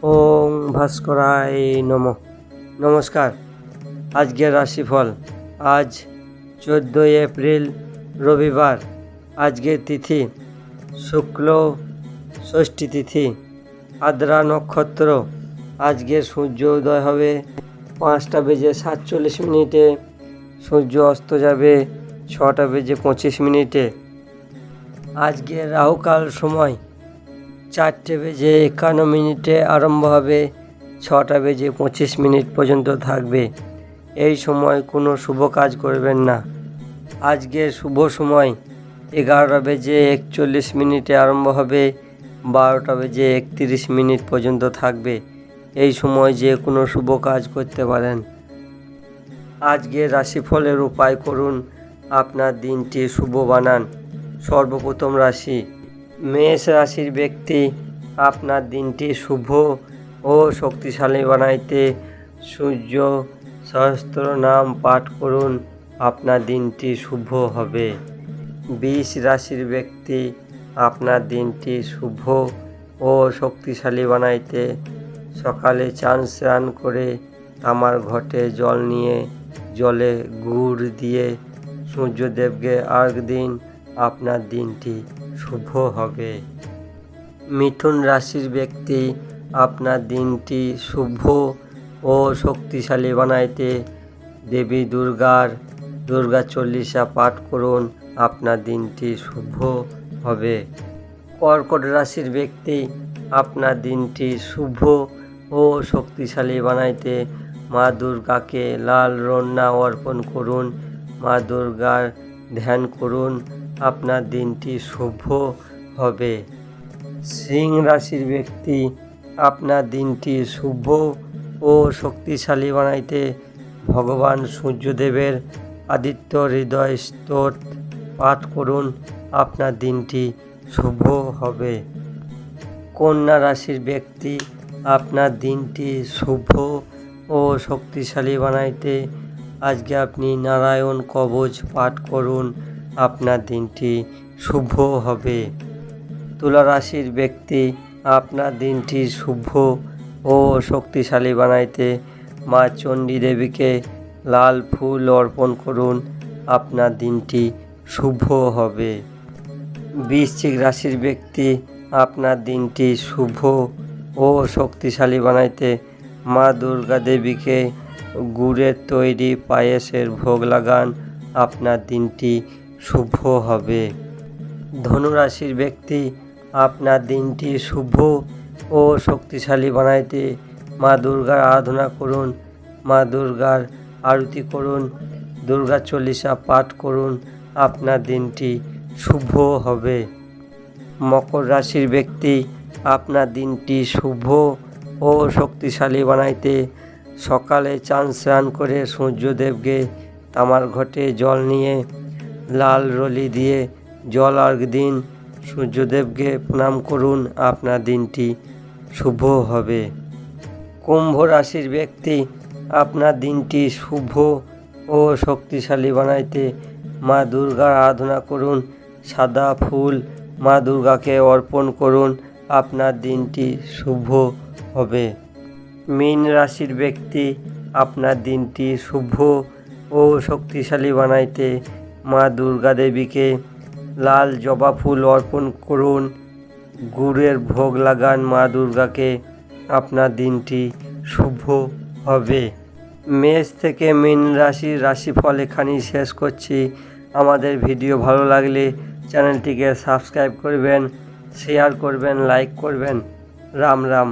ওং ভাস্করায় নমঃ। নমস্কার। আজকের রাশিফল আজ 14 এপ্রিল রবিবার। আজকের তিথি শুক্ল ষষ্ঠী তিথি, আদ্রা নক্ষত্র। আজকের সূর্য উদয় হবে 5:47 সূর্য অস্ত যাবে 6:25। আজকের রাহুকাল সময় 4:51 আরম্ভ হবে, 6:25 পর্যন্ত থাকবে। এই সময় কোনো শুভ কাজ করবেন না। আজকের শুভ সময় 11:41 আরম্ভ হবে, 12:31 পর্যন্ত থাকবে। এই সময় যে কোনো শুভ কাজ করতে পারেন। আজকের রাশিফলের উপায় করুন, আপনার দিনটি শুভ বানান। সর্বপ্রথম রাশি মেষ রাশির ব্যক্তি, আপনার দিনটি শুভ ও শক্তিশালী বানাইতে সূর্য সহস্র নাম পাঠ করুন, আপনার দিনটি শুভ হবে। বৃষ রাশির ব্যক্তি, আপনার দিনটি শুভ ও শক্তিশালী বানাইতে সকালে স্নান করে তামার ঘটে জল নিয়ে জলে গুড় দিয়ে সূর্যদেবকে আর্ঘ দিন, আপনার দিনটি শুভ হবে। মিথুন রাশির ব্যক্তি, আপনার দিনটি শুভ ও শক্তিশালী বানাইতে দেবী দুর্গা চল্লিশা পাঠ করুন, আপনার দিনটি শুভ হবে। কর্কট রাশির ব্যক্তি, আপনার দিনটি শুভ ও শক্তিশালী বানাইতে মা দুর্গাকে লাল রন্না অর্পণ করুন, মা দুর্গার ধ্যান করুন, আপনার দিনটি শুভ হবে। সিং রাশির ব্যক্তি, আপনার দিনটি শুভ ও শক্তিশালী বানাইতে ভগবান সূর্যদেবের আদিত্য হৃদয় স্তোত্র পাঠ করুন, আপনার দিনটি শুভ হবে। কন্যা রাশির ব্যক্তি, আপনার দিনটি শুভ ও শক্তিশালী বানাইতে আজকে আপনি নারায়ণ কবচ পাঠ করুন, আপনার দিনটি শুভ হবে। তুলা রাশির ব্যক্তি, আপনার দিনটি শুভ ও শক্তিশালী বানাইতে মা চণ্ডী দেবীকে লাল ফুল অর্পণ করুন, আপনার দিনটি শুভ হবে। বৃশ্চিক রাশির ব্যক্তি, আপনার দিনটি শুভ ও শক্তিশালী বানাইতে মা দুর্গা দেবীকে গুড়ের তৈরি পায়েসের ভোগ লাগান, আপনার দিনটি শুভ হবে। ধনুরাশির ব্যক্তি, আপনার দিনটি শুভ ও শক্তিশালী বানাইতে মা দুর্গার আরাধনা করুন, মা দুর্গার আরতি করুন, দুর্গা চল্লিশা পাঠ করুন, আপনার দিনটি শুভ হবে। মকর রাশির ব্যক্তি, আপনার দিনটি শুভ ও শক্তিশালী বানাইতে সকালে স্নান করে সূর্যদেবকে তামার ঘটে জল নিয়ে লাল রলি দিয়ে জল আর্ঘ দিন, সূর্যদেবকে প্রণাম করুন, আপনার দিনটি শুভ হবে। কুম্ভ রাশির ব্যক্তি, আপনার দিনটি শুভ ও শক্তিশালী বানাইতে মা দুর্গার আরাধনা করুন, সাদা ফুল মা দুর্গাকে অর্পণ করুন, আপনার দিনটি শুভ হবে। মীন রাশির ব্যক্তি, আপনার দিনটি শুভ ও শক্তিশালী বানাইতে মা দুর্গা দেবীকে লাল জবা ফুল অর্পণ করুন, গুড়ের ভোগ লাগান মা দুর্গাকে, আপনার দিনটি শুভ হবে। মেষ থেকে মীন রাশির রাশিফল এখানেই শেষ করছি। আমাদের ভিডিও ভালো লাগলে চ্যানেলটিকে সাবস্ক্রাইব করবেন, শেয়ার করবেন, লাইক করবেন। রাম রাম।